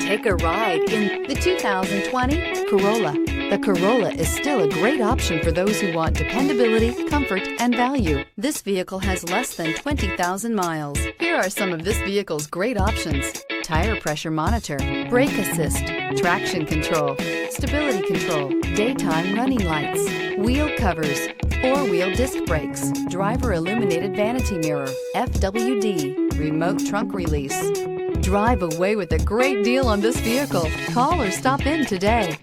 Take a ride in the 2020 Corolla. The Corolla is still a great option for those who want dependability, comfort, and value. This vehicle has less than 20,000 miles. Here are some of this vehicle's great options: tire pressure monitor, brake assist, traction control, stability control, daytime running lights, wheel covers, four-wheel disc brakes, driver illuminated vanity mirror, FWD, remote trunk release. Drive away with a great deal on this vehicle. Call or stop in today.